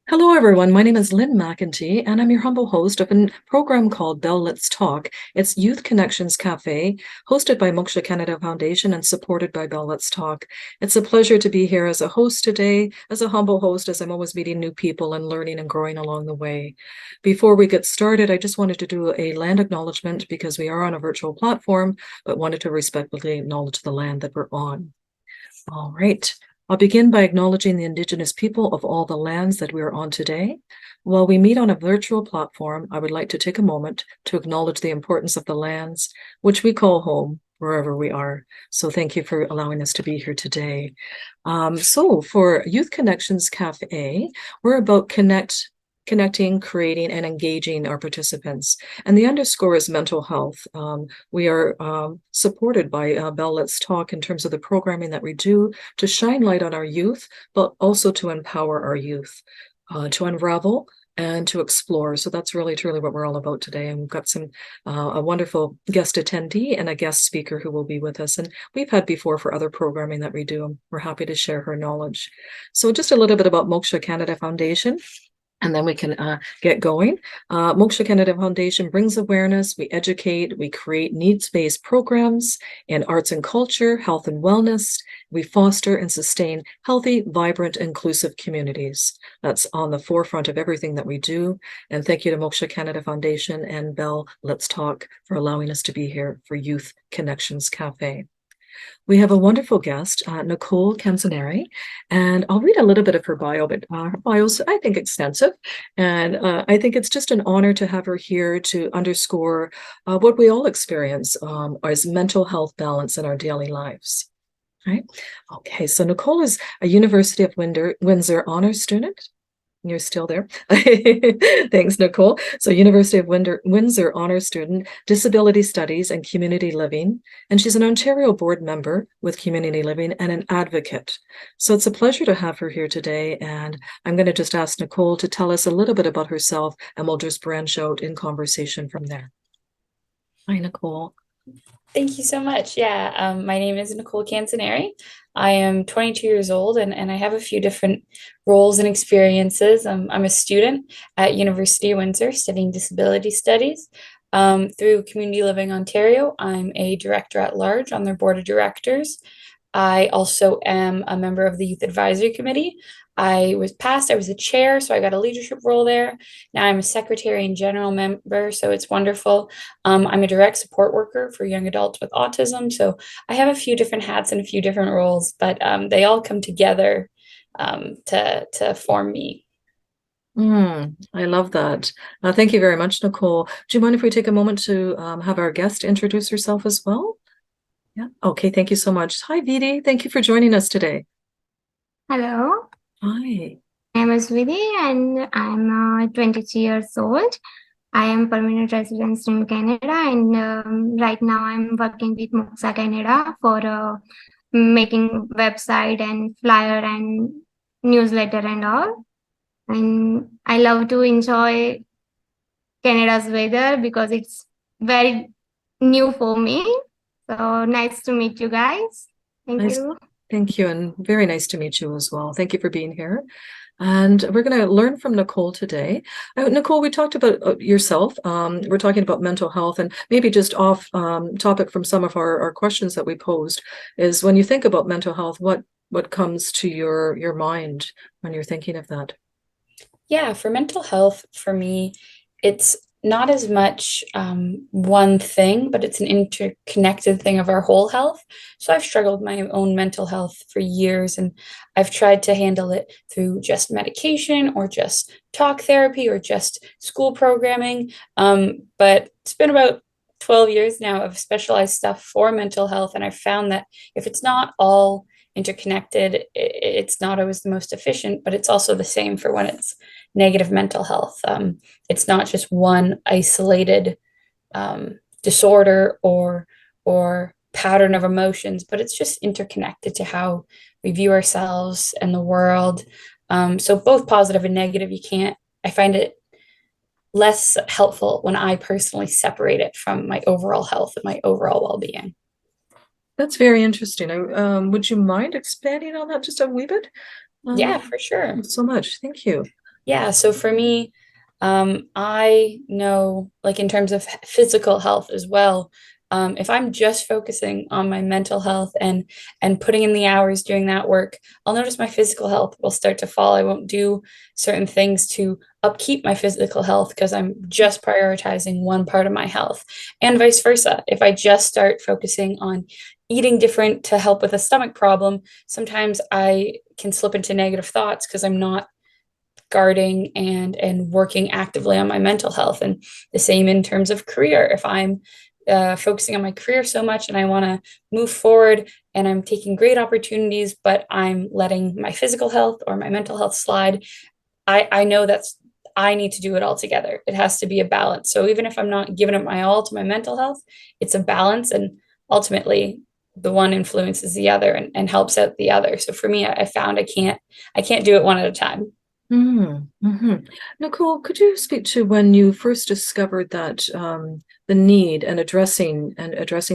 Hello, everyone. My name is Lynn McEntee, and I'm your humble host of a program called Let's Talk. It's Youth Connections Café, hosted by Moksha Canada Foundation and supported by Let's Talk. It's a pleasure to be here as a host today, as a humble host, as I'm always meeting new people and learning and growing along the way. Before we get started, I just wanted to do a land acknowledgement because we are on a virtual platform, but wanted to respectfully acknowledge the land that we're on. All right. I'll begin by acknowledging the Indigenous people of all the lands that we are on today. While we meet on a virtual platform, I would like to take a moment to acknowledge the importance of the lands, which we call home, wherever we are. So thank you for allowing us to be here today. So for Youth Connections Cafe, we're about connecting, creating, and engaging our participants. And the underscore is mental health. We are supported by Let's Talk in terms of the programming that we do to shine light on our youth, but also to empower our youth, to unravel and to explore. So that's really, truly what we're all about today. And we've got a wonderful guest attendee and a guest speaker who will be with us. And we've had before for other programming that we do. And we're happy to share her knowledge. So just a little bit about Moksha Canada Foundation. And then we can get going. Moksha Canada Foundation brings awareness, we educate, we create needs-based programs in arts and culture, health and wellness. We foster and sustain healthy, vibrant, inclusive communities. That's on the forefront of everything that we do. And thank you to Moksha Canada Foundation and Let's Talk for allowing us to be here for Youth Connections Cafe. We have a wonderful guest, Nicole Canzoneri, and I'll read a little bit of her bio, but her bio's, I think, extensive. And I think it's just an honor to have her here to underscore what we all experience as mental health balance in our daily lives. Right? Okay, so Nicole is a University of Windsor honors student. You're still there. Thanks, Nicole. So University of Windsor honors student, disability studies and community living. And she's an Ontario board member with community living and an advocate. So it's a pleasure to have her here today. And I'm going to just ask Nicole to tell us a little bit about herself, and we'll just branch out in conversation from there. Hi, Nicole. Thank you so much. Yeah, my name is Nicole Canzoneri. I am 22 years old and I have a few different roles and experiences. I'm a student at University of Windsor studying disability studies. Through Community Living Ontario, I'm a director at large on their board of directors. I also am a member of the Youth Advisory Committee. I was a chair, so I got a leadership role there. Now I'm a secretary and general member, so it's wonderful. I'm a direct support worker for young adults with autism. So I have a few different hats and a few different roles, but they all come together to form me. I love that. Thank you very much, Nicole. Do you mind if we take a moment to have our guest introduce herself as well? Yeah. Okay. Thank you so much. Hi, Vidi. Thank you for joining us today. Hello. Hi. My name is Vidhi and I'm 23 years old. I am permanent resident in Canada and right now I'm working with Moksha Canada for making website and flyer and newsletter and all. And I love to enjoy Canada's weather because it's very new for me. So nice to meet you guys. Thank you. Thank you, and very nice to meet you as well. Thank you for being here. And we're going to learn from Nicole today. Nicole, we talked about yourself. We're talking about mental health, and maybe just off topic from some of our questions that we posed is when you think about mental health, what comes to your mind when you're thinking of that? Yeah, for mental health, for me, it's not as much one thing, but it's an interconnected thing of our whole health. So I've struggled with my own mental health for years, and I've tried to handle it through just medication or just talk therapy or just school programming. But it's been about 12 years now of specialized stuff for mental health, and I've found that if it's not all interconnected, it's not always the most efficient, but it's also the same for when it's negative mental health. It's not just one isolated disorder or pattern of emotions, but it's just interconnected to how we view ourselves and the world. So both positive and negative, you can't I find it less helpful when I personally separate it from my overall health and my overall well-being. That's very interesting. Would you mind expanding on that just a wee bit? Yeah, for sure. So much. Thank you. Yeah, so for me, I know, like in terms of physical health as well, if I'm just focusing on my mental health and putting in the hours doing that work, I'll notice my physical health will start to fall. I won't do certain things to upkeep my physical health because I'm just prioritizing one part of my health, and vice versa. If I just start focusing on eating different to help with a stomach problem, sometimes I can slip into negative thoughts because I'm not guarding and working actively on my mental health. And the same in terms of career. If I'm focusing on my career so much and I want to move forward and I'm taking great opportunities, but I'm letting my physical health or my mental health slide, I know I need to do it all together. It has to be a balance. So even if I'm not giving it my all to my mental health, it's a balance, and ultimately the one influences the other and helps out the other. So for me, I found I can't do it one at a time. Nicole, could you speak to when you first discovered that the need and addressing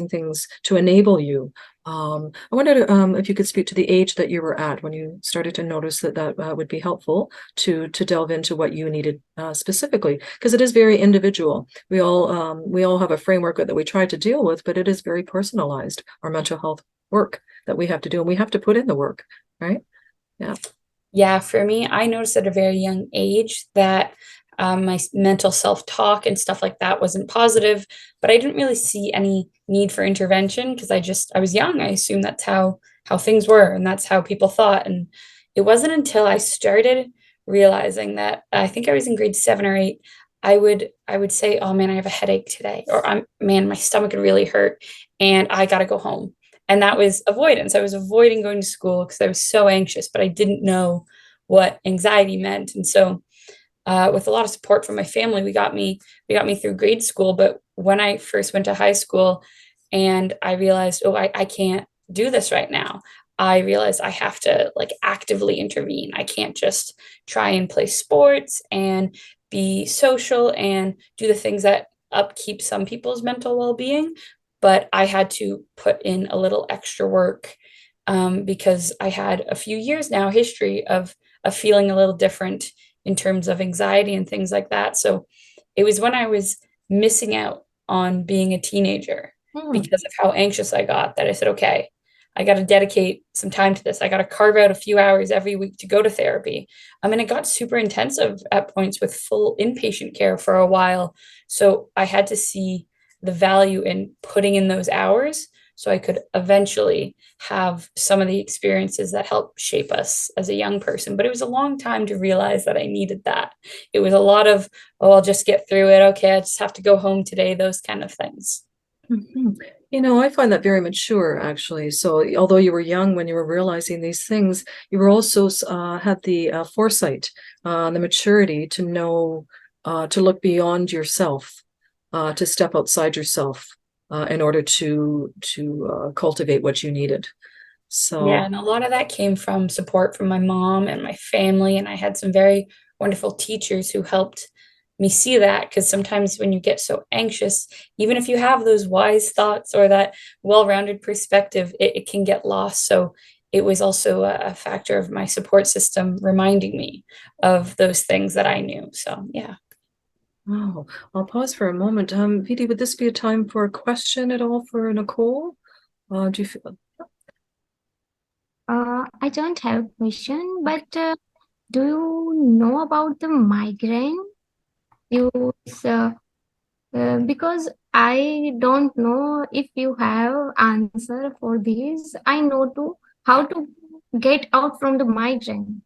things to enable you? I wondered if you could speak to the age that you were at when you started to notice that would be helpful to delve into what you needed specifically, because it is very individual. We all have a framework that we try to deal with, but it is very personalized. Our mental health work that we have to do, and we have to put in the work, right? Yeah. Yeah, for me, I noticed at a very young age that my mental self-talk and stuff like that wasn't positive, but I didn't really see any need for intervention because I was young. I assumed that's how things were and that's how people thought. And it wasn't until I started realizing that I think I was in grade 7 or 8, I would say, "Oh man, I have a headache today," or "I'm man, my stomach would really hurt and I gotta go home." And that was avoidance. I was avoiding going to school because I was so anxious, but I didn't know what anxiety meant. And so, with a lot of support from my family, we got me through grade school. But when I first went to high school, and I realized, oh, I can't do this right now. I realized I have to like actively intervene. I can't just try and play sports and be social and do the things that upkeep some people's mental well-being, but I had to put in a little extra work, because I had a few years now history of feeling a little different in terms of anxiety and things like that. So it was when I was missing out on being a teenager because of how anxious I got that I said, okay, I got to dedicate some time to this. I got to carve out a few hours every week to go to therapy. I mean, it got super intensive at points with full inpatient care for a while. So I had to see the value in putting in those hours so I could eventually have some of the experiences that help shape us as a young person. But it was a long time to realize that I needed that. It was a lot of, oh, I'll just get through it. Okay, I just have to go home today, those kind of things. I find that very mature, actually. So, although you were young when you were realizing these things, you were also had the foresight, the maturity to know, to look beyond yourself, to step outside yourself, in order to cultivate what you needed. Yeah, So, and a lot of that came from support from my mom and my family. And I had some very wonderful teachers who helped me see that. Because sometimes when you get so anxious, even if you have those wise thoughts or that well-rounded perspective, it can get lost. So it was also a factor of my support system reminding me of those things that I knew. So yeah. oh, I'll pause for a moment. Viti, would this be a time for a question at all for Nicole? Do you feel? I don't have a question, but do you know about the migraine? You because I don't know if you have answer for this. I know to how to get out from the migraine.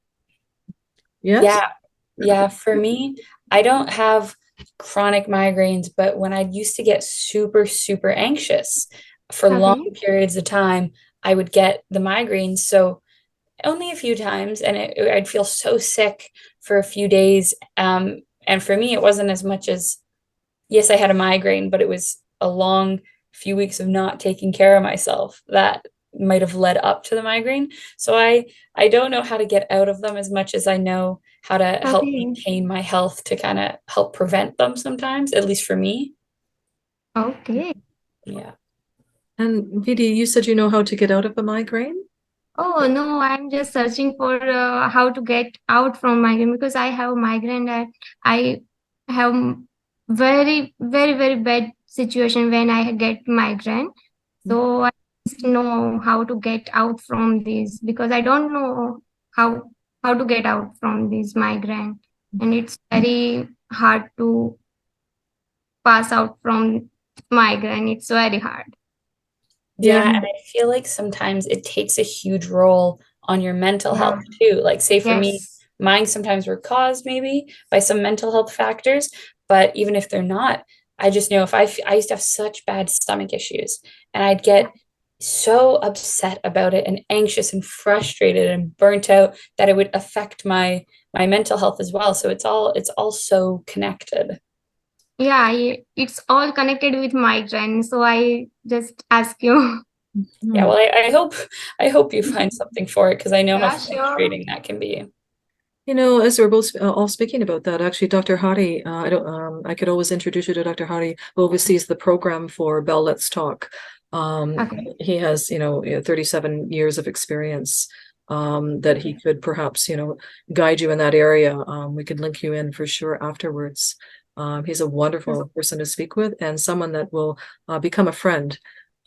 Yes. Yeah. Yeah. For me, I don't have chronic migraines, but when I used to get super, super anxious for long Okay. periods of time, I would get the migraines. So only a few times, and I'd feel so sick for a few days. And for me, it wasn't as much as, yes, I had a migraine, but it was a long few weeks of not taking care of myself that might have led up to the migraine. So I don't know how to get out of them as much as I know how to help Okay. maintain my health to kind of help prevent them sometimes, at least for me. Okay. Yeah. And Vidi, you said you know how to get out of a migraine? Oh no, I'm just searching for how to get out from migraine because I have migraine and I have very, very, very bad situation when I get migraine. So I just know how to get out from this because I don't know how how to get out from this migraine, and it's very hard to pass out from migraine. It's very hard. Yeah. Yeah, and I feel like sometimes it takes a huge role on your mental Yeah. health too. Like, say for me, Yes. mine sometimes were caused maybe by some mental health factors, but even if they're not, I just know if I used to have such bad stomach issues, and I'd get so upset about it and anxious and frustrated and burnt out that it would affect my mental health as well. So it's all so connected. Yeah, it's all connected with migraine. So I just ask you. Yeah, Hmm. well, I hope you find something for it because I know how Yeah, sure. frustrating that can be. You know, as we're both all speaking about that, actually, Dr. Hari, I could always introduce you to Dr. Hari, who oversees the program for Bell Let's Talk. Okay. He has, 37 years of experience that he could perhaps, guide you in that area. We could link you in for sure afterwards. He's a wonderful person to speak with and someone that will become a friend.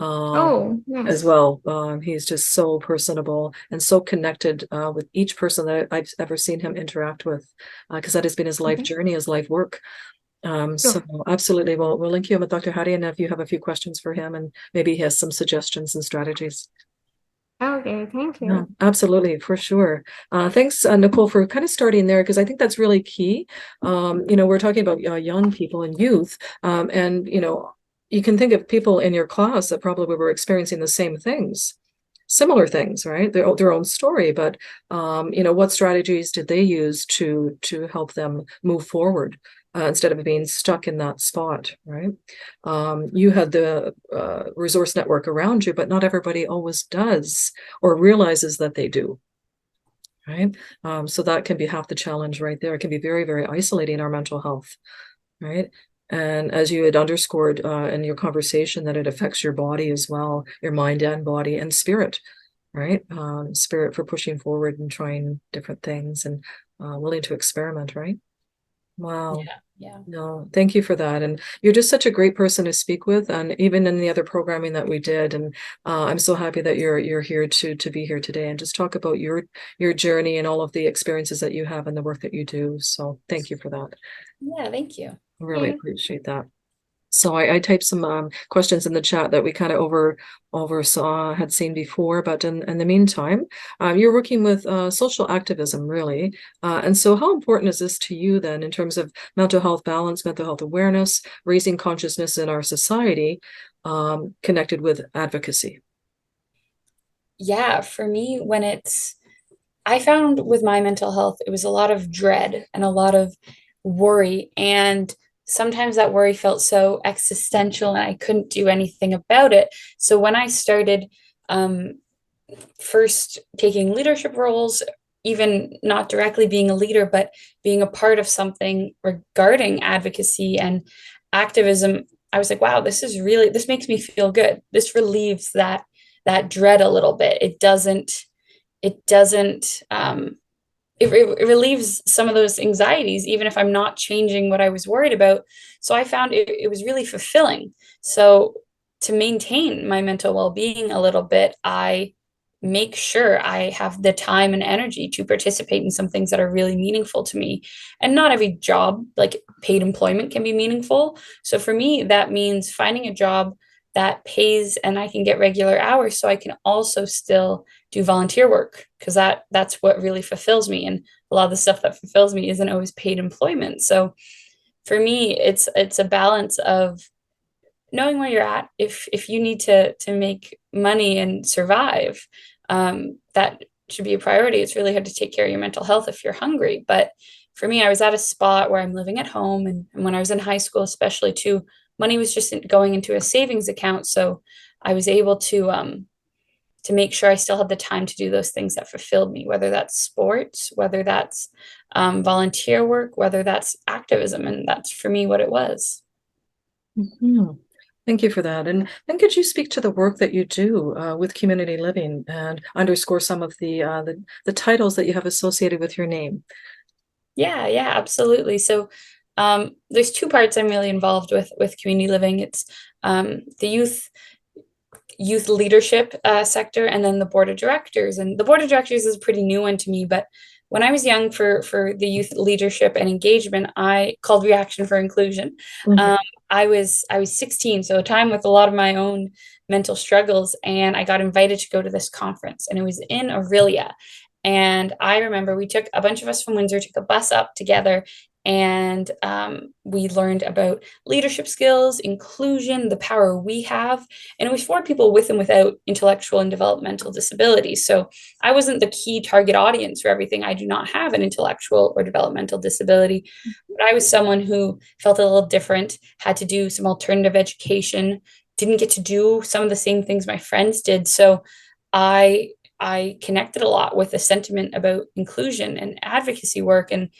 Um, Oh, as yes. well. He's just so personable and so connected with each person that I've ever seen him interact with, because that has been his life Okay. journey, his life work. So Sure. absolutely, we'll link you in with Dr. Hadi, and if you have a few questions for him, and maybe he has some suggestions and strategies. Okay, thank Yeah, you. absolutely, for sure. Thanks, Nicole, for kind of starting there, because I think that's really key. We're talking about young people and youth, and you can think of people in your class that probably were experiencing the same things, similar things, right? Their own story, but what strategies did they use to help them move forward instead of being stuck in that spot, right? You had the resource network around you, but not everybody always does or realizes that they do, right? So that can be half the challenge right there. It can be very, very isolating our mental health, right? And as you had underscored in your conversation, that it affects your body as well, your mind and body and spirit, right? Spirit for pushing forward and trying different things and willing to experiment, right? Wow. Yeah, yeah. No, thank you for that. And you're just such a great person to speak with, and even in the other programming that we did. And I'm so happy that you're here to be here today and just talk about your journey and all of the experiences that you have and the work that you do. So thank you for that. Yeah, thank you. I really Okay. appreciate that. So I typed some questions in the chat that we kind of oversaw, had seen before, but in the meantime, you're working with social activism, really. And so how important is this to you then in terms of mental health balance, mental health awareness, raising consciousness in our society, connected with advocacy? Yeah, for me, I found with my mental health, it was a lot of dread and a lot of worry. And sometimes that worry felt so existential and I couldn't do anything about it. So when I started um, first taking leadership roles, even not directly being a leader, but being a part of something regarding advocacy and activism, I was like, wow, this makes me feel good. This relieves that dread a little bit. It relieves some of those anxieties, even if I'm not changing what I was worried about. So I found it was really fulfilling. So to maintain my mental well-being a little bit, I make sure I have the time and energy to participate in some things that are really meaningful to me. And not every job, like paid employment, can be meaningful. So for me, that means finding a job that pays and I can get regular hours so I can also still do volunteer work because that's what really fulfills me. And a lot of the stuff that fulfills me isn't always paid employment. So for me, it's a balance of knowing where you're at. If you need to make money and survive, that should be a priority. It's really hard to take care of your mental health if you're hungry. But for me, I was at a spot where I'm living at home, and when I was in high school, especially too, money was just going into a savings account. So I was able to to make sure I still had the time to do those things that fulfilled me, whether that's sports, whether that's volunteer work, whether that's activism. And that's for me what it was. Mhm. Thank you for that. And then could you speak to the work that you do with community living and underscore some of the titles that you have associated with your name? Yeah, absolutely. So there's two parts I'm really involved with community living. It's the youth leadership sector, and then the board of directors. And the board of directors is a pretty new one to me, but when I was young, for the youth leadership and engagement, I called Reaction for Inclusion. Mhm. I was 16, so a time with a lot of my own mental struggles, and I got invited to go to this conference, and it was in Aurelia. And I remember we took a bunch of us from Windsor, took a bus up together, and we learned about leadership skills, inclusion, the power we have. And it was for people with and without intellectual and developmental disabilities. So I wasn't the key target audience for everything. I do not have an intellectual or developmental disability, but I was someone who felt a little different, had to do some alternative education, didn't get to do some of the same things my friends did. So I I connected a lot with the sentiment about inclusion and advocacy work, and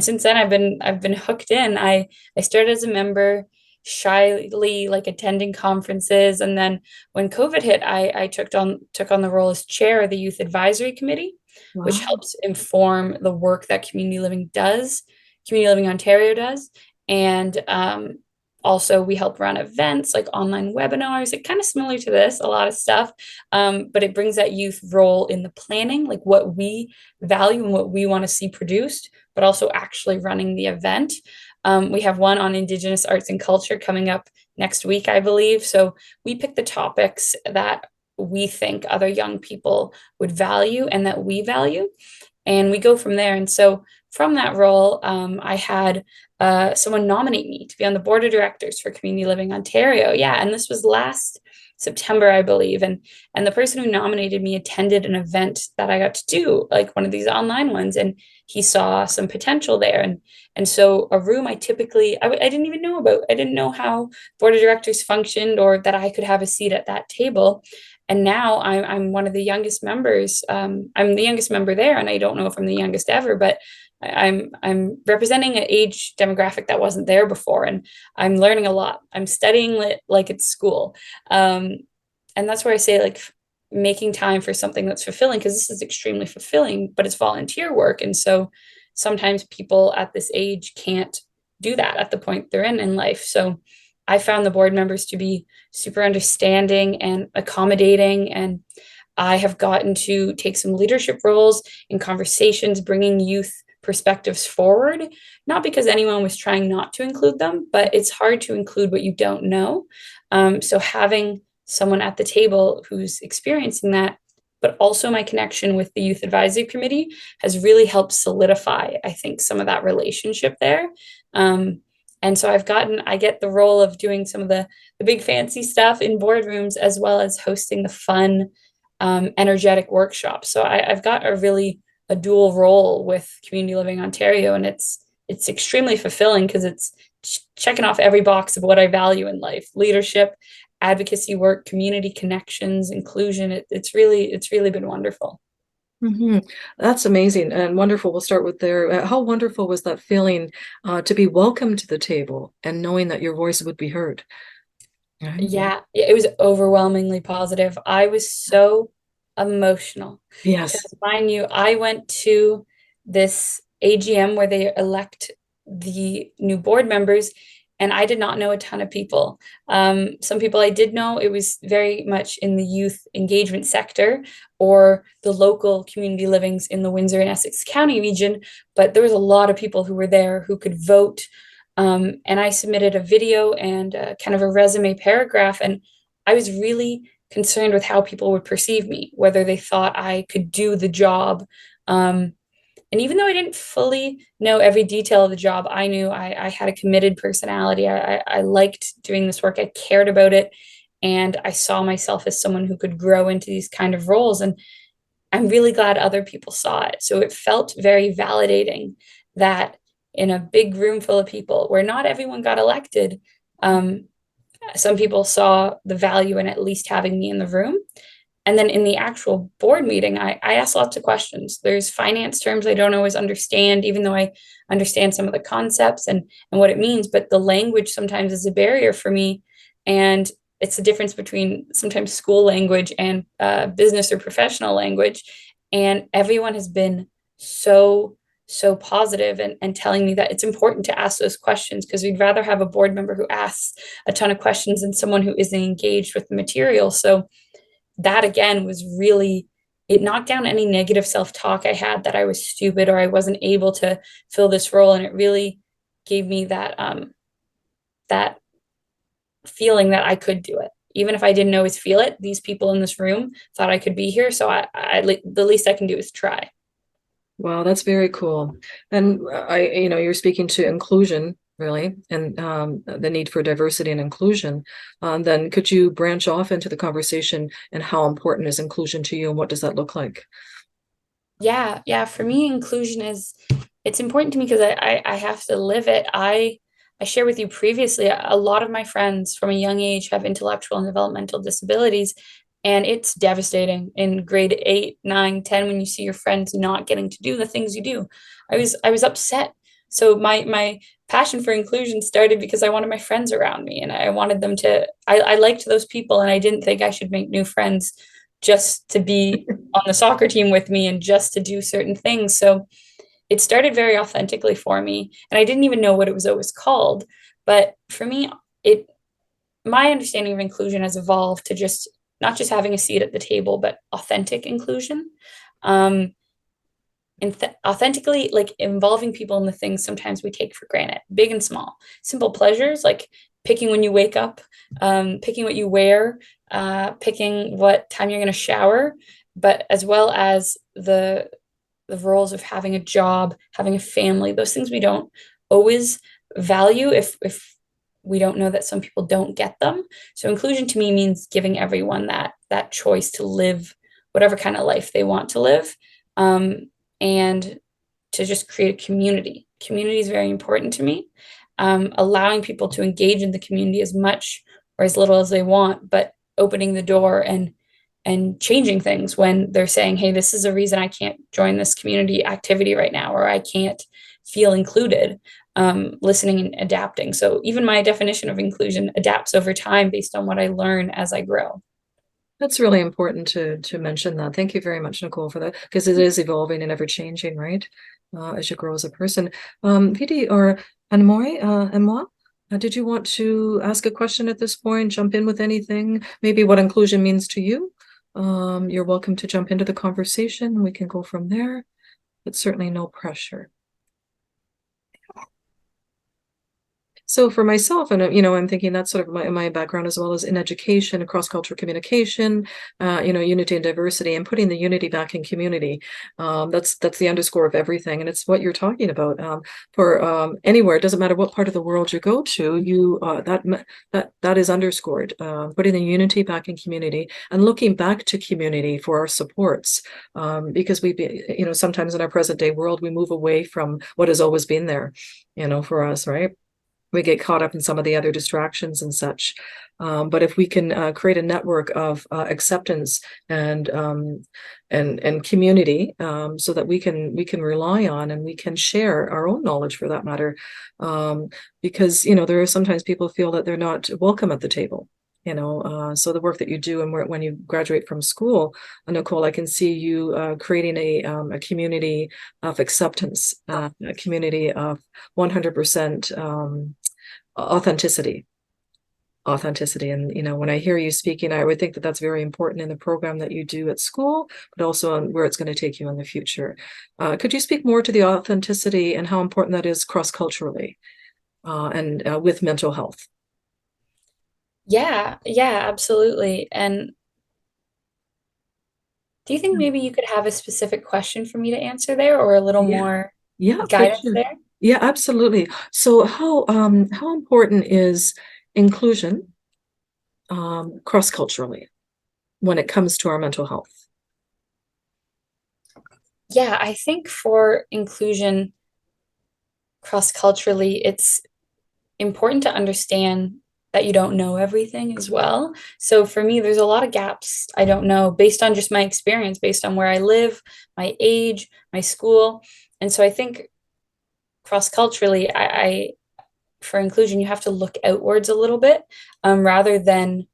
since then I've been hooked in. I started as a member, shyly like attending conferences, and then when COVID hit, I took on the role as chair of the Youth Advisory Committee, which Wow. helps inform the work that Community Living Ontario does, and also we help run events like online webinars, like kind of similar to this, a lot of stuff, but it brings that youth role in the planning, like what we value and what we want to see produced, but also actually running the event. We have one on Indigenous arts and culture coming up next week, I believe. So we pick the topics that we think other young people would value and that we value, and we go from there. And so from that role, I had someone nominate me to be on the board of directors for Community Living Ontario. Yeah, and this was last September, I believe. And the person who nominated me attended an event that I got to do, like one of these online ones, and he saw some potential there. And so a room I didn't even know about. I didn't know how board of directors functioned or that I could have a seat at that table. And now I'm one of the youngest members. I'm the youngest member there, and I don't know if I'm the youngest ever, but I'm representing an age demographic that wasn't there before, and I'm learning a lot. I'm studying lit like it's school, and that's where I say like making time for something that's fulfilling, because this is extremely fulfilling, but it's volunteer work, and so sometimes people at this age can't do that at the point they're in life. So I found the board members to be super understanding and accommodating, and I have gotten to take some leadership roles in conversations, bringing youth perspectives forward, not because anyone was trying not to include them, but it's hard to include what you don't know. So having someone at the table who's experiencing that, but also my connection with the Youth Advisory Committee has really helped solidify, I think, some of that relationship there. And so I get the role of doing some of the big fancy stuff in boardrooms, as well as hosting the fun, energetic workshops. So I've got a dual role with Community Living Ontario, and it's extremely fulfilling because it's checking off every box of what I value in life: leadership, advocacy work, community connections, inclusion. It's really been wonderful. Hmm. That's amazing and wonderful. We'll start with there. How wonderful was that feeling to be welcomed to the table and knowing that your voice would be heard? Right? Yeah, it was overwhelmingly positive. I was so emotional Yes. because, mind you, I went to this AGM where they elect the new board members, and I did not know a ton of people. Some people I did know, it was very much in the youth engagement sector or the local community livings in the Windsor and Essex County region, but there was a lot of people who were there who could vote, and I submitted a video and kind of a resume paragraph, and I was really concerned with how people would perceive me, whether they thought I could do the job. And even though I didn't fully know every detail of the job, I knew I had a committed personality. I liked doing this work. I cared about it. And I saw myself as someone who could grow into these kind of roles. And I'm really glad other people saw it. So it felt very validating that in a big room full of people where not everyone got elected, um, some people saw the value in at least having me in the room. And then in the actual board meeting, I ask lots of questions. There's finance terms I don't always understand, even though I understand some of the concepts and what it means, but the language sometimes is a barrier for me. And it's the difference between sometimes school language and business or professional language. And everyone has been so positive and telling me that it's important to ask those questions, because we'd rather have a board member who asks a ton of questions than someone who isn't engaged with the material. So that again was really, it knocked down any negative self-talk I had that I was stupid or I wasn't able to fill this role. And it really gave me that feeling that I could do it. Even if I didn't always feel it, these people in this room thought I could be here. So the least I can do is try. Wow, that's very cool. And you're speaking to inclusion, really, and the need for diversity and inclusion. Then could you branch off into the conversation and how important is inclusion to you and what does that look like? Yeah. For me, inclusion it's important to me because I have to live it. I shared with you previously, a lot of my friends from a young age have intellectual and developmental disabilities. And it's devastating in grade 8, 9, 10 when you see your friends not getting to do the things you do. I was upset. So my passion for inclusion started because I wanted my friends around me and I wanted them to, I liked those people and I didn't think I should make new friends just to be on the soccer team with me and just to do certain things. So it started very authentically for me. And I didn't even know what it was always called. But for me, my understanding of inclusion has evolved to just not just having a seat at the table, but authentic inclusion. And authentically, like involving people in the things sometimes we take for granted, big and small, simple pleasures like picking when you wake up, picking what you wear, picking what time you're going to shower, but as well as the roles of having a job, having a family, those things we don't always value if we don't know that some people don't get them. So inclusion to me means giving everyone that choice to live whatever kind of life they want to live, and to just create a community. Community is very important to me. Allowing people to engage in the community as much or as little as they want, but opening the door and changing things when they're saying, hey, this is a reason I can't join this community activity right now, or I can't feel included. Listening and adapting. So even my definition of inclusion adapts over time based on what I learn as I grow. That's really important to mention that. Thank you very much, Nicole, for that, because it is evolving and ever changing, right? As you grow as a person. Vidi or Anmoy, did you want to ask a question at this point? Jump in with anything? Maybe what inclusion means to you? You're welcome to jump into the conversation. We can go from there, but certainly no pressure. So for myself, and I'm thinking that's sort of my background as well as in education, cross-cultural communication, unity and diversity, and putting the unity back in community. That's the underscore of everything, and it's what you're talking about. For anywhere, it doesn't matter what part of the world you go to, you that is underscored. Putting the unity back in community and looking back to community for our supports, because sometimes in our present day world we move away from what has always been there, for us, right? We get caught up in some of the other distractions and such. But if we can create a network of acceptance and community, so that we can rely on and we can share our own knowledge for that matter, because there are sometimes people feel that they're not welcome at the table. So the work that you do and when you graduate from school, Nicole, I can see you creating a community of acceptance, a community of 100% authenticity. And when I hear you speaking, I would think that that's very important in the program that you do at school, but also on where it's going to take you in the future. Could you speak more to the authenticity and how important that is cross-culturally, and with mental health? Yeah, absolutely. And do you think maybe you could have a specific question for me to answer there, or a little more For guidance sure. there? Yeah, absolutely. So how important is inclusion cross-culturally when it comes to our mental health? Yeah, I think for inclusion cross-culturally, it's important to understand that you don't know everything as well. So for me, there's a lot of gaps I don't know based on just my experience, based on where I live, my age, my school. And so I think cross-culturally, I for inclusion, you have to look outwards a little bit, rather than,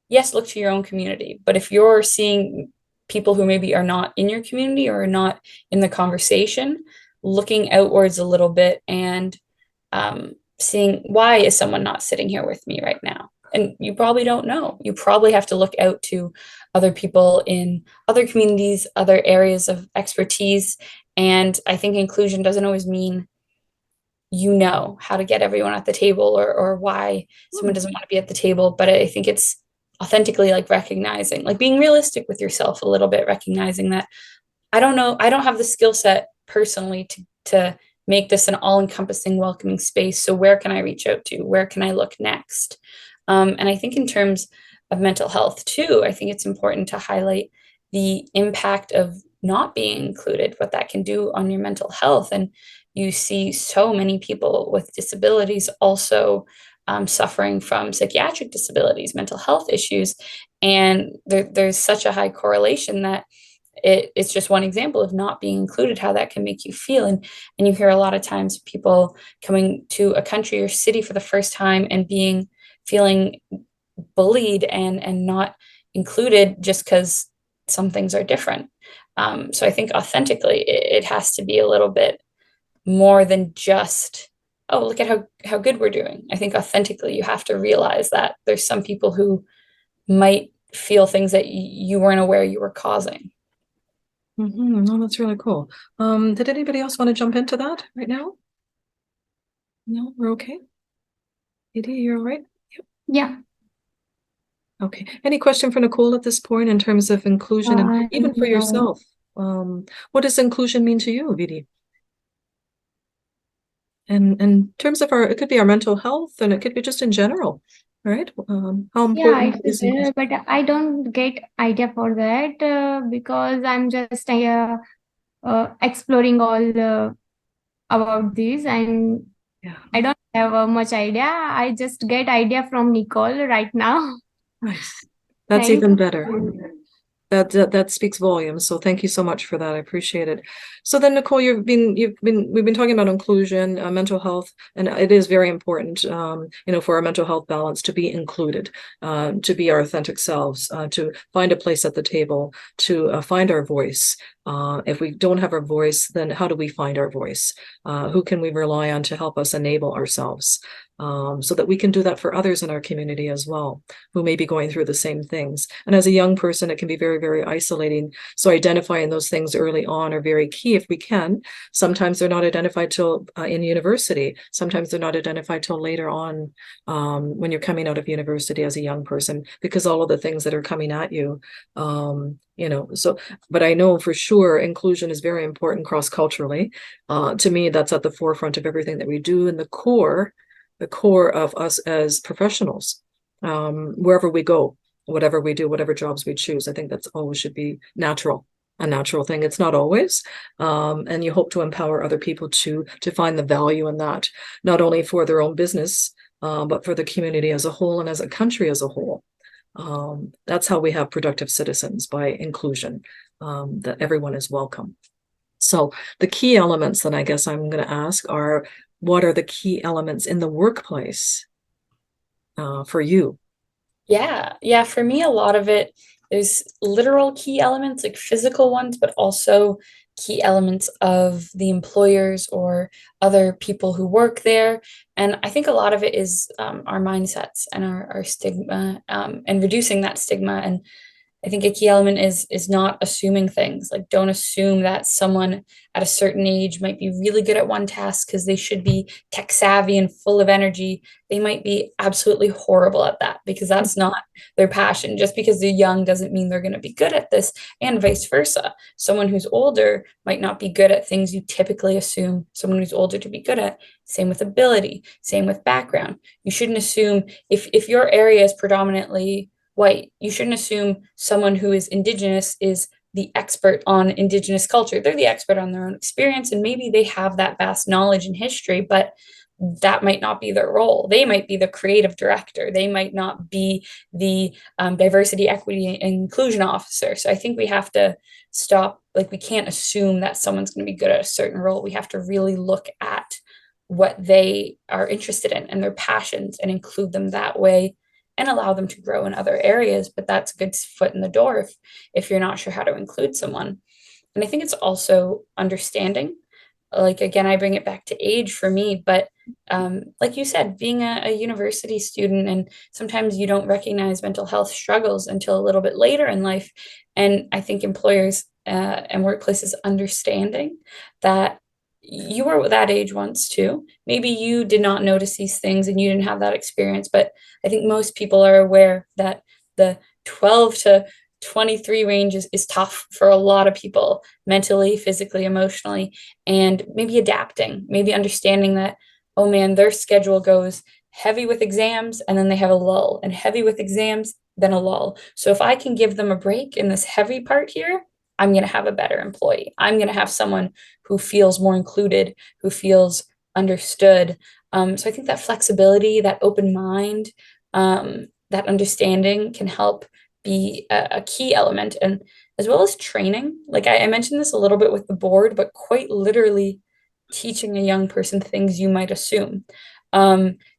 yes, look to your own community. But if you're seeing people who maybe are not in your community or are not in the conversation, looking outwards a little bit and seeing, why is someone not sitting here with me right now? And you probably don't know. You probably have to look out to other people in other communities, other areas of expertise. And I think inclusion doesn't always mean you know how to get everyone at the table, or why someone doesn't want to be at the table. But I think it's authentically like recognizing, like being realistic with yourself a little bit, recognizing that I don't know, I don't have the skill set personally to make this an all-encompassing, welcoming space. So where can I reach out to? Where can I look next? And I think in terms of mental health too, I think it's important to highlight the impact of not being included, what that can do on your mental health. And you see so many people with disabilities also suffering from psychiatric disabilities, mental health issues. And there's such a high correlation that it's just one example of not being included, how that can make you feel. And you hear a lot of times people coming to a country or city for the first time and feeling bullied and not included just because some things are different. So I think authentically, it has to be a little bit more than just, oh, look at how good we're doing. I think authentically, you have to realize that there's some people who might feel things that you weren't aware you were causing. No, that's really cool. Did anybody else want to jump into that right now? No, we're okay. Edie, you're all right? Yeah. Okay. Any question for Nicole at this point in terms of inclusion and even for yourself? What does inclusion mean to you, Vidi? And in terms of it could be our mental health, and it could be just in general, right? How important is there, but I don't get idea for that because I'm just exploring all about this, and I don't have much idea. I just get idea from Nicole right now. Nice. That's even better. That speaks volumes. So thank you so much for that. I appreciate it. So then, Nicole, we've been talking about inclusion, mental health, and it is very important, for our mental health balance to be included, to be our authentic selves, to find a place at the table, to find our voice. If we don't have our voice, then how do we find our voice? Who can we rely on to help us enable ourselves? So that we can do that for others in our community as well, who may be going through the same things. And as a young person, it can be very, very isolating. So identifying those things early on are very key if we can. Sometimes they're not identified till in university. Sometimes they're not identified till later on when you're coming out of university as a young person, because all of the things that are coming at you, but I know for sure inclusion is very important cross-culturally. To me, that's at the forefront of everything that we do, and the core of us as professionals, wherever we go, whatever we do, whatever jobs we choose. I think that's always should be a natural thing. It's not always. And you hope to empower other people to find the value in that, not only for their own business, but for the community as a whole and as a country as a whole. That's how we have productive citizens, by inclusion, that everyone is welcome. So the key elements that I guess I'm going to ask are, what are the key elements in the workplace for you? Yeah. For me, a lot of it, there's literal key elements, like physical ones, but also key elements of the employers or other people who work there. And I think a lot of it is our mindsets and our stigma, and reducing that stigma. And I think a key element is not assuming things. Like, don't assume that someone at a certain age might be really good at one task because they should be tech savvy and full of energy. They might be absolutely horrible at that because that's not their passion. Just because they're young doesn't mean they're going to be good at this, and vice versa. Someone who's older might not be good at things you typically assume someone who's older to be good at. Same with ability, same with background. You shouldn't assume if your area is predominantly white, you shouldn't assume someone who is Indigenous is the expert on Indigenous culture. They're the expert on their own experience, and maybe they have that vast knowledge and history, but that might not be their role. They might be the creative director. They might not be the diversity, equity, and inclusion officer. So I think we have to stop, like, we can't assume that someone's going to be good at a certain role. We have to really look at what they are interested in and their passions and include them that way and allow them to grow in other areas. But that's a good foot in the door if you're not sure how to include someone. And I think it's also understanding. Like, again, I bring it back to age for me, but like you said, being a university student, and sometimes you don't recognize mental health struggles until a little bit later in life. And I think employers and workplaces understanding that you were that age once too. Maybe you did not notice these things and you didn't have that experience, but I think most people are aware that the 12 to 23 range is tough for a lot of people, mentally, physically, emotionally, and maybe adapting, maybe understanding that, oh man, their schedule goes heavy with exams and then they have a lull, and heavy with exams, then a lull. So if I can give them a break in this heavy part here, I'm going to have a better employee. I'm going to have someone who feels more included, who feels understood. So I think that flexibility, that open mind, that understanding can help be a key element, and as well as training. Like I mentioned this a little bit with the board, but quite literally teaching a young person things you might assume.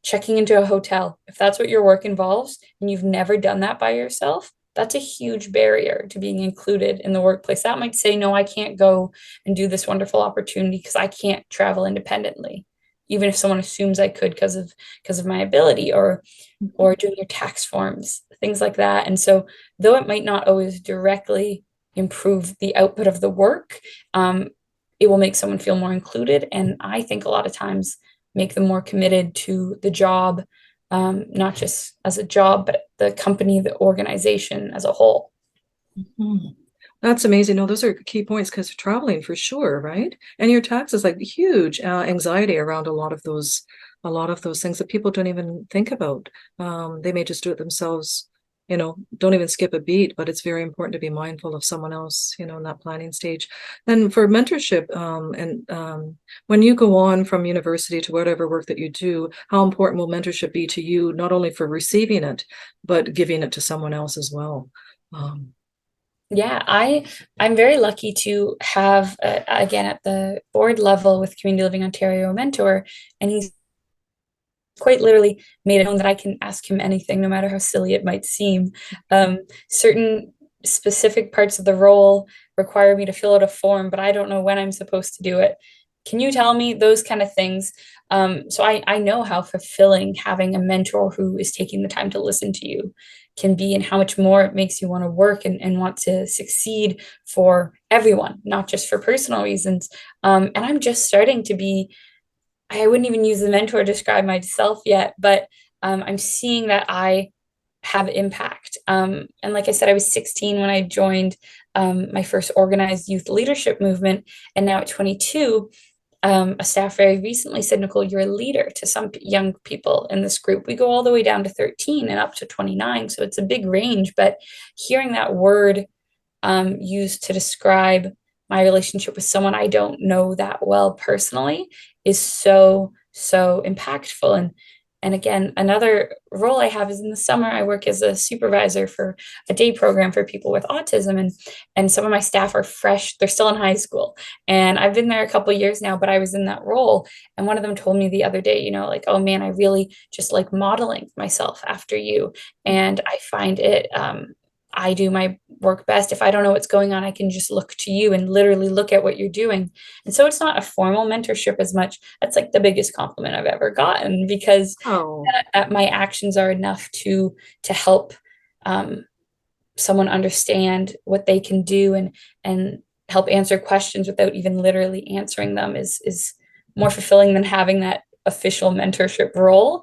Checking into a hotel, if that's what your work involves and you've never done that by yourself, that's a huge barrier to being included in the workplace. That might say, no, I can't go and do this wonderful opportunity because I can't travel independently, even if someone assumes I could because of my ability, or doing your tax forms, things like that. And so, though it might not always directly improve the output of the work, it will make someone feel more included. And I think a lot of times make them more committed to the job, not just as a job, but the company, the organization as a whole. Mhm. That's amazing. No, those are key points, because traveling for sure, right? And your taxes, like huge anxiety around a lot of those things that people don't even think about. They may just do it themselves, don't even skip a beat, but it's very important to be mindful of someone else, in that planning stage. Then for mentorship, and when you go on from university to whatever work that you do, how important will mentorship be to you, not only for receiving it, but giving it to someone else as well? Yeah, I'm very lucky to have again at the board level with Community Living Ontario a mentor, and he's quite literally made it known that I can ask him anything, no matter how silly it might seem. Certain specific parts of the role require me to fill out a form, but I don't know when I'm supposed to do it. Can you tell me those kind of things? So I know how fulfilling having a mentor who is taking the time to listen to you can be, and how much more it makes you want to work and want to succeed for everyone, not just for personal reasons. And I'm just starting to be, I wouldn't even use the mentor to describe myself yet, but I'm seeing that I have impact. And like I said, I was 16 when I joined my first organized youth leadership movement. And now at 22, a staff very recently said, Nicole, you're a leader to some young people in this group. We go all the way down to 13 and up to 29. So it's a big range. But hearing that word used to describe my relationship with someone I don't know that well personally is so, so impactful. And again, another role I have is in the summer, I work as a supervisor for a day program for people with autism. And some of my staff are fresh, they're still in high school. And I've been there a couple of years now, but I was in that role. And one of them told me the other day, like, oh man, I really just like modeling myself after you. And I find it, I do my work best. If I don't know what's going on, I can just look to you and literally look at what you're doing. And so it's not a formal mentorship as much. That's like the biggest compliment I've ever gotten, because Oh, my actions are enough to help someone understand what they can do, and help answer questions without even literally answering them is more fulfilling than having that official mentorship role.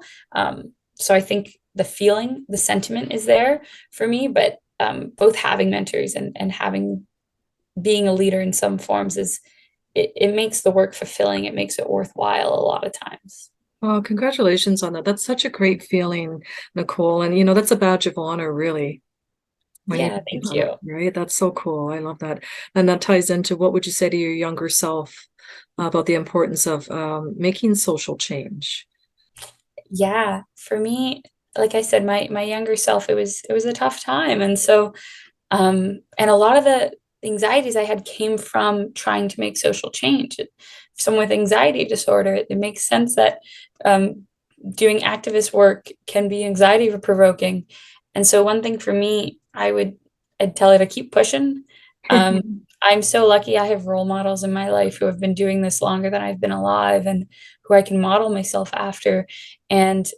So I think the feeling, the sentiment is there for me, but both having mentors and having being a leader in some forms it makes the work fulfilling. It makes it worthwhile a lot of times. well, congratulations on that. That's such a great feeling, Nicole. And, that's a badge of honor, really. when Yeah, you thank you. right? That's so cool. I love that. And that ties into what would you say to your younger self about the importance of making social change? Yeah, for me, like I said, my younger self, it was a tough time. And so and a lot of the anxieties I had came from trying to make social change. Someone with anxiety disorder, it makes sense that um, doing activist work can be anxiety provoking. And so one thing for me, I'd tell her to keep pushing. Um, I'm so lucky I have role models in my life who have been doing this longer than I've been alive and who I can model myself after. And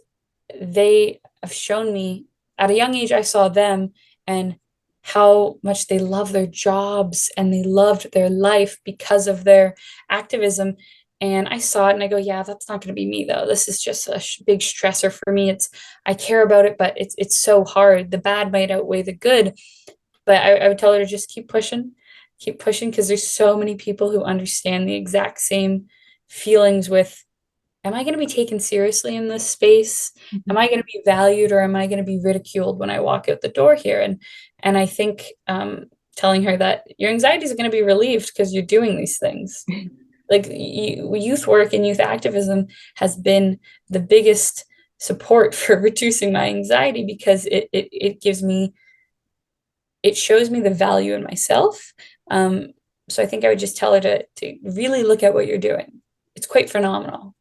they have shown me at a young age, I saw them and how much they love their jobs and they loved their life because of their activism. And I saw it and I go, yeah, that's not going to be me though. This is just a big stressor for me. I care about it, but it's so hard. The bad might outweigh the good. But I would tell her to just keep pushing because there's so many people who understand the exact same feelings with, am I going to be taken seriously in this space? Am I going to be valued or am I going to be ridiculed when I walk out the door here? And I think telling her that your anxieties are going to be relieved because you're doing these things. Like youth work and youth activism has been the biggest support for reducing my anxiety because it gives me, it shows me the value in myself. So I think I would just tell her to really look at what you're doing. It's quite phenomenal.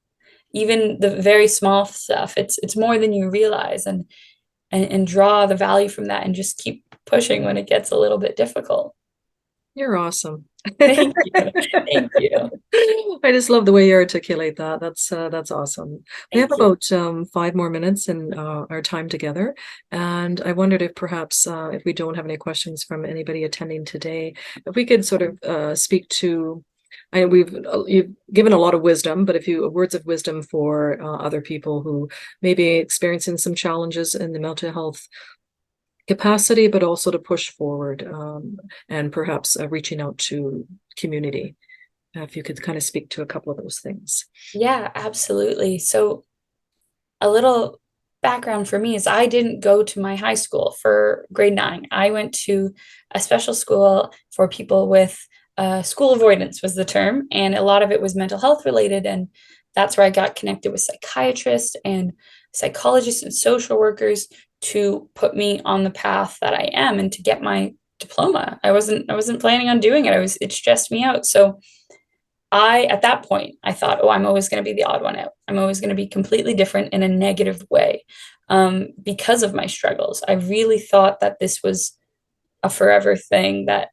Even the very small stuff, it's more than you realize, and draw the value from that and just keep pushing when it gets a little bit difficult. You're awesome. Thank you. Thank you. I just love the way you articulate that. That's awesome. We have Thank you. about 5 more minutes in our time together, and I wondered if perhaps if we don't have any questions from anybody attending today, if we could sort of speak to. I know you've given a lot of wisdom, but if you words of wisdom for other people who may be experiencing some challenges in the mental health capacity, but also to push forward and perhaps reaching out to community. If you could kind of speak to a couple of those things. Yeah, absolutely. So a little background for me is I didn't go to my high school for grade 9. I went to a special school for people with school avoidance was the term, and a lot of it was mental health related. And that's where I got connected with psychiatrists and psychologists and social workers to put me on the path that I am and to get my diploma. I wasn't planning on doing it. It stressed me out. So at that point, I thought, oh, I'm always going to be the odd one out. I'm always going to be completely different in a negative way because of my struggles. I really thought that this was a forever thing, that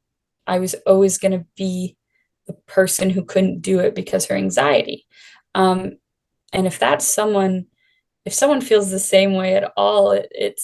I was always going to be the person who couldn't do it because her anxiety. Um, and if someone feels the same way at all, it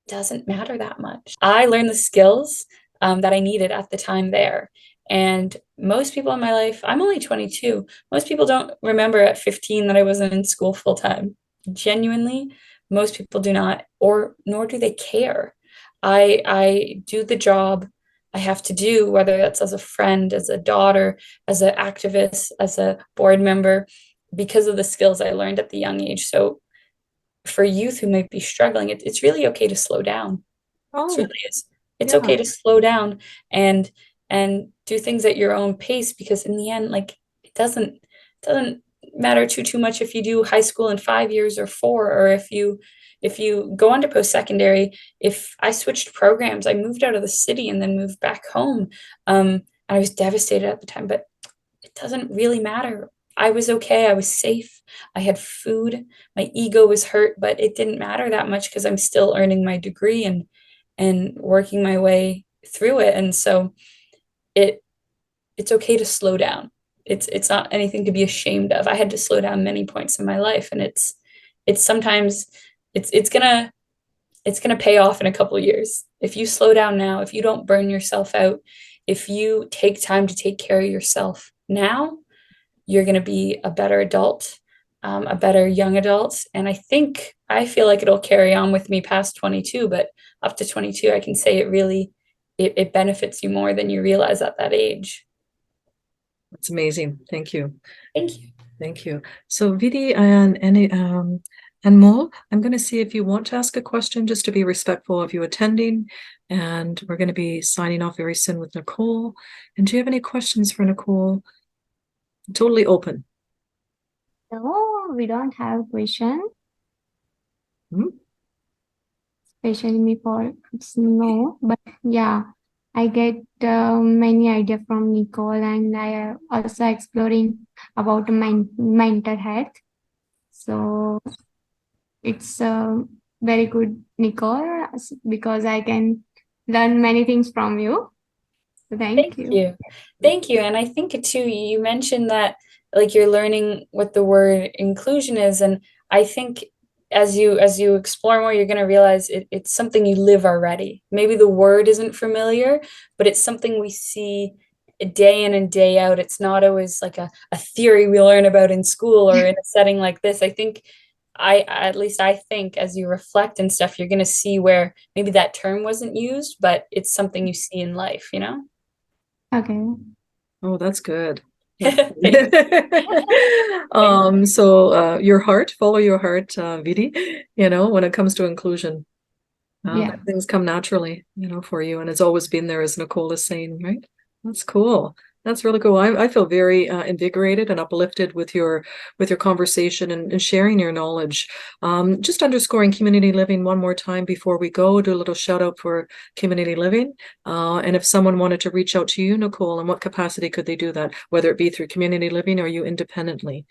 doesn't matter that much. I learned the skills that I needed at the time there. And most people in my life, I'm only 22. Most people don't remember at 15 that I wasn't in school full time. Genuinely, most people do not, or nor do they care. I do the job I have to do, whether that's as a friend, as a daughter, as an activist, as a board member, because of the skills I learned at the young age. So for youth who might be struggling, it's really okay to slow down. It Oh, really is. It's yeah. okay to slow down and do things at your own pace, because in the end, like, it doesn't matter too much if you do high school in 5 years or 4, or if you go on to post-secondary. If I switched programs, I moved out of the city and then moved back home. And I was devastated at the time, but it doesn't really matter. I was okay. I was safe. I had food. My ego was hurt, but it didn't matter that much because I'm still earning my degree and working my way through it. And so it it's okay to slow down. It's not anything to be ashamed of. I had to slow down many points in my life, and it's sometimes it's gonna pay off in a couple of years. If you slow down now, if you don't burn yourself out, if you take time to take care of yourself now, you're going to be a better adult, a better young adult. And I feel like it'll carry on with me past 22, but up to 22, I can say it benefits you more than you realize at that age. That's amazing. Thank you. Thank you. Thank you. So Vidi and any And Mo, I'm going to see if you want to ask a question just to be respectful of you attending. And we're going to be signing off very soon with Nicole. And do you have any questions for Nicole? Totally open. No, we don't have question. Hmm? Especially me for no, but yeah, I get many idea from Nicole, and I also exploring about mental health. So it's very good, Nicole, because I can learn many things from you. So thank Thank you. you. Thank you. And I think too, you mentioned that like you're learning what the word inclusion is. And I think as you explore more, you're going to realize it's something you live already. Maybe the word isn't familiar, but it's something we see day in and day out. It's not always like a theory we learn about in school or in a setting like this. I think at least I think as you reflect and stuff, you're going to see where maybe that term wasn't used, but it's something you see in life, you know? Okay. Oh, that's good. Thank So your heart, follow your heart, Vidi, when it comes to inclusion. Yeah. Things come naturally, for you. And it's always been there, as Nicole is saying, right? That's cool. That's really cool. I feel very invigorated and uplifted with your conversation and sharing your knowledge. Just underscoring community living one more time before we go, do a little shout out for community living. And if someone wanted to reach out to you, Nicole, in what capacity could they do that? Whether it be through community living or you independently?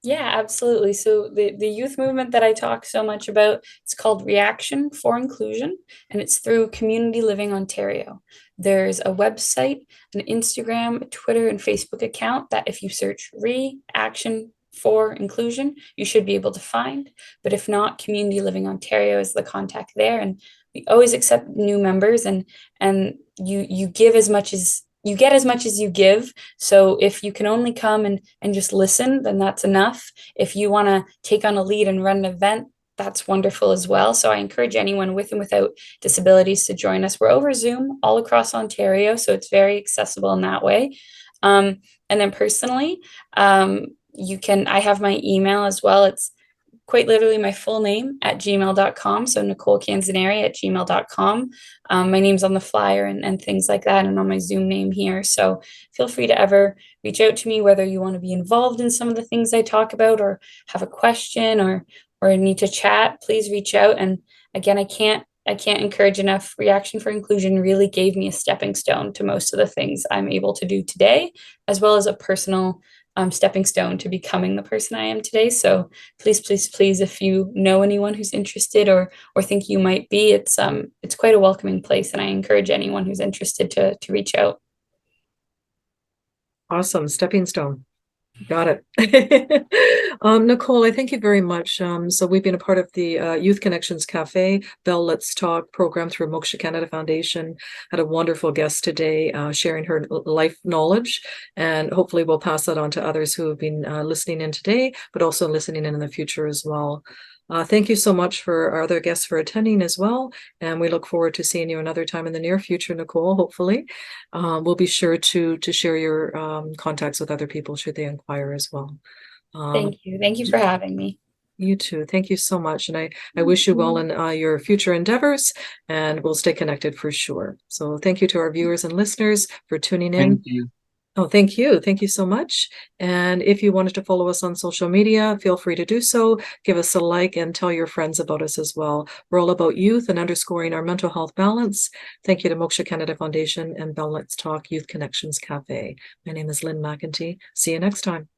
Yeah, absolutely. So the youth movement that I talk so much about, it's called Reaction for Inclusion, and it's through Community Living Ontario. There's a website, an Instagram, a Twitter, and Facebook account that if you search Reaction for Inclusion, you should be able to find. But if not, Community Living Ontario is the contact there, and we always accept new members, and you give as much as you get as much as you give. So if you can only come and just listen, then that's enough. If you want to take on a lead and run an event, that's wonderful as well. So I encourage anyone with and without disabilities to join us. We're over Zoom all across Ontario, so it's very accessible in that way. And then personally, I have my email as well. It's quite literally my full name at gmail.com. So Nicole Canzoneri at gmail.com. My name's on the flyer and things like that, and on my Zoom name here. So feel free to ever reach out to me, whether you want to be involved in some of the things I talk about or have a question or need to chat, please reach out. And again, I can't encourage enough. Reaction for Inclusion really gave me a stepping stone to most of the things I'm able to do today, as well as a personal stepping stone to becoming the person I am today. So please, please, please, if you know anyone who's interested or think you might be, it's quite a welcoming place, and I encourage anyone who's interested to reach out. Awesome. Stepping stone. Got it. Nicole, I thank you very much. So we've been a part of the Youth Connections Café, Bell Let's Talk program through Moksha Canada Foundation. Had a wonderful guest today sharing her life knowledge, and hopefully we'll pass that on to others who have been listening in today, but also listening in the future as well. Thank you so much for our other guests for attending as well. And we look forward to seeing you another time in the near future, Nicole, hopefully. We'll be sure to share your contacts with other people should they inquire as well. Thank you. Thank you for having me. You too. Thank you so much. And I wish you well in your future endeavors, and we'll stay connected for sure. So thank you to our viewers and listeners for tuning in. Thank you. Oh, thank you. Thank you so much. And if you wanted to follow us on social media, feel free to do so. Give us a like and tell your friends about us as well. We're all about youth and underscoring our mental health balance. Thank you to Moksha Canada Foundation and Bell Let's Talk Youth Connections Cafe. My name is Lynn McEntee. See you next time.